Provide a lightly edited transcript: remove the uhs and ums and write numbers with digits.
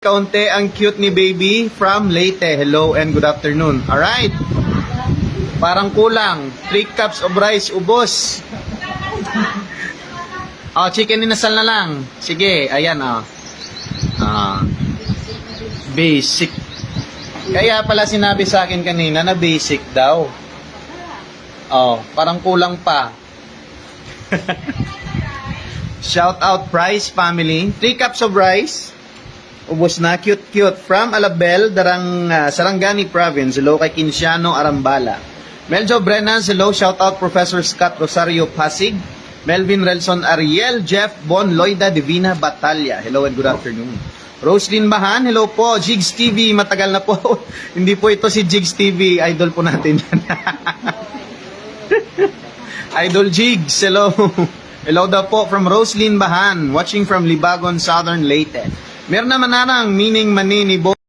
Kaunti ang cute ni baby from Leyte. Hello and good afternoon. Alright. Parang kulang. 3 cups of rice, ubos. Oh, chicken inasal na lang. Sige, ayan oh. Basic. Kaya pala sinabi sa akin kanina na basic daw. Oh, parang kulang pa. Shout out Price family. 3 cups of rice. Ubos na, cute. From Alabel, Sarangani Province. Hello kay Kinciano Arambala. Meljo Brennan, hello. Shout out Professor Scott Rosario Pasig. Melvin Relson Ariel. Jeff Bon Loida Divina Batalla. Hello and good afternoon. Roslyn Bahan, hello po. Jigs TV, matagal na po. Hindi po ito si Jigs TV. Idol po natin yan. Idol Jigs, hello. Hello daw po from Roslyn Bahan. Watching from Libagon, Southern Leyte. Meron naman narang meaning manini